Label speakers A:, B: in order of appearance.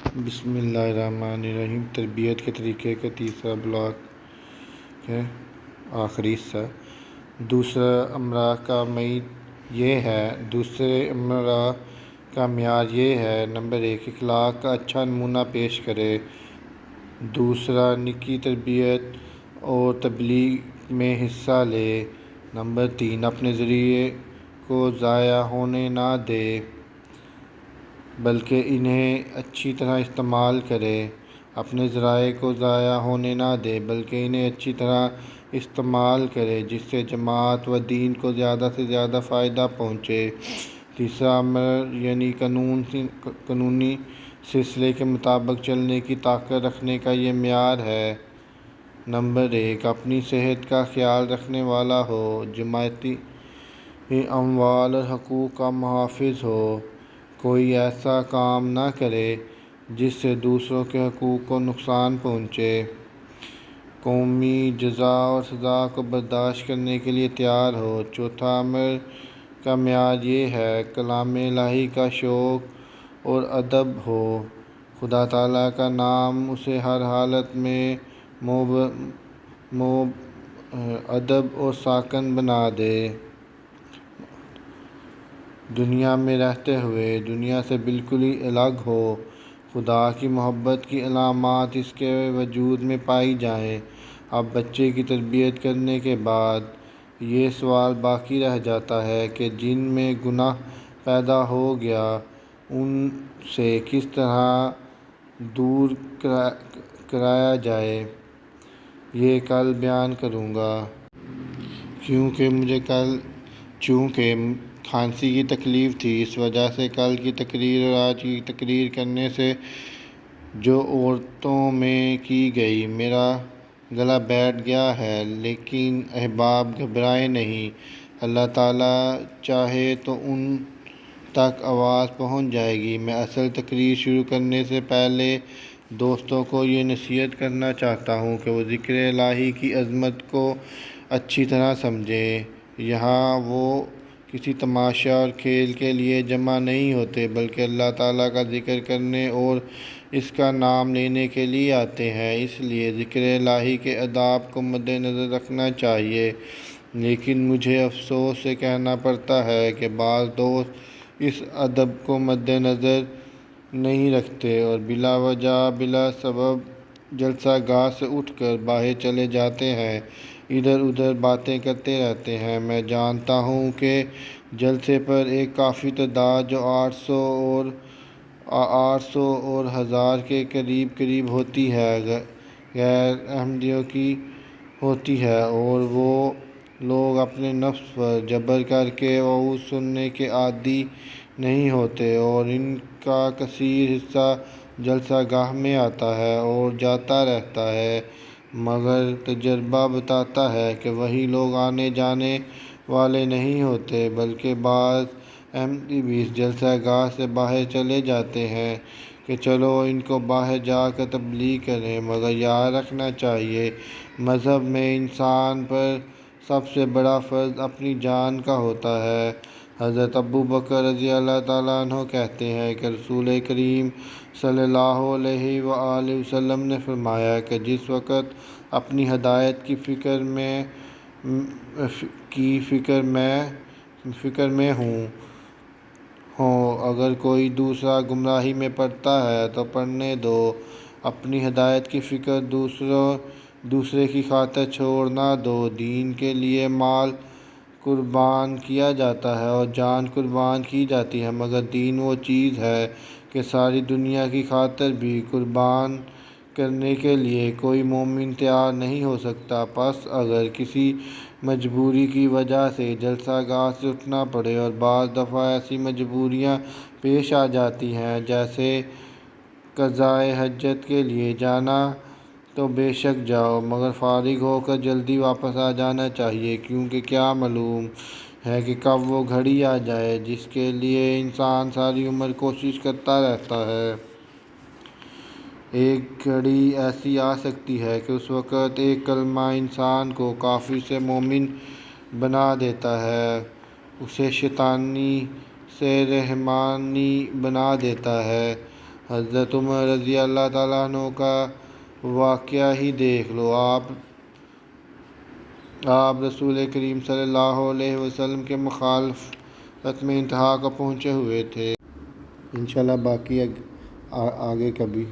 A: بسم اللہ الرحمن الرحیم۔ تربیت کے طریقے کا تیسرا بلاک ہے، آخری حصہ۔ دوسرے امرہ کا معیار یہ ہے: نمبر 1، اخلاق کا اچھا نمونہ پیش کرے۔ دوسرا، نیکی، تربیت اور تبلیغ میں حصہ لے۔ نمبر 3، اپنے ذرائع کو ضائع ہونے نہ دے بلکہ انہیں اچھی طرح استعمال کرے۔ اپنے ذرائع کو ضائع ہونے نہ دے بلکہ انہیں اچھی طرح استعمال کرے جس سے جماعت و دین کو زیادہ سے زیادہ فائدہ پہنچے۔ تیسرا امر یعنی قانونی سلسلے کے مطابق چلنے کی طاقت رکھنے کا یہ معیار ہے۔ نمبر 1، اپنی صحت کا خیال رکھنے والا ہو، جماعتی اموال اور حقوق کا محافظ ہو۔ کوئی ایسا کام نہ کرے جس سے دوسروں کے حقوق کو نقصان پہنچے۔ قومی جزا اور سزا کو برداشت کرنے کے لیے تیار ہو۔ چوتھا امر کا معیار یہ ہے: کلام الہی کا شوق اور ادب ہو، خدا تعالیٰ کا نام اسے ہر حالت میں ادب اور ساکن بنا دے۔ دنیا میں رہتے ہوئے دنیا سے بالکل ہی الگ ہو۔ خدا کی محبت کی علامات اس کے وجود میں پائی جائیں۔ اب بچے کی تربیت کرنے کے بعد یہ سوال باقی رہ جاتا ہے کہ جن میں گناہ پیدا ہو گیا ان سے کس طرح دور کرایا جائے۔ یہ کل بیان کروں گا۔ چونکہ کھانسی کی تکلیف تھی، اس وجہ سے کل کی تقریر اور آج کی تقریر کرنے سے جو عورتوں میں کی گئی، میرا گلا بیٹھ گیا ہے۔ لیکن احباب گھبرائیں نہیں، اللہ تعالیٰ چاہے تو ان تک آواز پہنچ جائے گی۔ میں اصل تقریر شروع کرنے سے پہلے دوستوں کو یہ نصیحت کرنا چاہتا ہوں کہ وہ ذکر الہی کی عظمت کو اچھی طرح سمجھیں۔ یہاں وہ کسی تماشا اور کھیل کے لیے جمع نہیں ہوتے بلکہ اللہ تعالیٰ کا ذکر کرنے اور اس کا نام لینے کے لیے آتے ہیں۔ اس لیے ذکر الہی کے آداب کو مد نظر رکھنا چاہیے۔ لیکن مجھے افسوس سے کہنا پڑتا ہے کہ بعض دوست اس ادب کو مد نظر نہیں رکھتے اور بلا وجہ بلا سبب جلسہ گاہ سے اٹھ کر باہر چلے جاتے ہیں، ادھر ادھر باتیں کرتے رہتے ہیں۔ میں جانتا ہوں کہ جلسے پر ایک کافی تعداد جو 800 اور 1000 کے قریب ہوتی ہے غیر احمدیوں کی ہوتی ہے، اور وہ لوگ اپنے نفس پر جبر کر کے وعظ سننے کے عادی نہیں ہوتے اور ان کا کثیر حصہ جلسہ گاہ میں آتا ہے اور جاتا رہتا ہے، مگر تجربہ بتاتا ہے کہ وہی لوگ آنے جانے والے نہیں ہوتے بلکہ بعض احمدی بھی اس جلسہ گاہ سے باہر چلے جاتے ہیں کہ چلو ان کو باہر جا کر تبلیغ کریں۔ مگر یاد رکھنا چاہیے، مذہب میں انسان پر سب سے بڑا فرض اپنی جان کا ہوتا ہے۔ حضرت ابوبکر رضی اللہ تعالیٰ عنہ کہتے ہیں کہ رسول کریم صلی اللہ علیہ وآلہ وسلم نے فرمایا کہ جس وقت اپنی ہدایت کی فکر میں ہوں اگر کوئی دوسرا گمراہی میں پڑتا ہے تو پڑنے دو۔ اپنی ہدایت کی فکر دوسرے کی خاطر چھوڑ نہ دو۔ دین کے لیے مال قربان کیا جاتا ہے اور جان قربان کی جاتی ہے، مگر دین وہ چیز ہے کہ ساری دنیا کی خاطر بھی قربان کرنے کے لیے کوئی مومن تیار نہیں ہو سکتا۔ پس اگر کسی مجبوری کی وجہ سے جلسہ گاہ سے اٹھنا پڑے، اور بعض دفعہ ایسی مجبوریاں پیش آ جاتی ہیں جیسے قضائے حاجت کے لیے جانا، تو بے شک جاؤ، مگر فارغ ہو کر جلدی واپس آ جانا چاہیے، کیونکہ کیا معلوم ہے کہ کب وہ گھڑی آ جائے جس کے لیے انسان ساری عمر کوشش کرتا رہتا ہے۔ ایک گھڑی ایسی آ سکتی ہے کہ اس وقت ایک کلمہ انسان کو کافر سے مومن بنا دیتا ہے، اسے شیطانی سے رحمانی بنا دیتا ہے۔ حضرت عمر رضی اللہ تعالیٰ عنہ کا واقعہ ہی دیکھ لو۔ آپ رسول کریم صلی اللہ علیہ وسلم کے مخالفت میں انتہا کو پہنچے ہوئے تھے۔ انشاءاللہ باقی آگے کبھی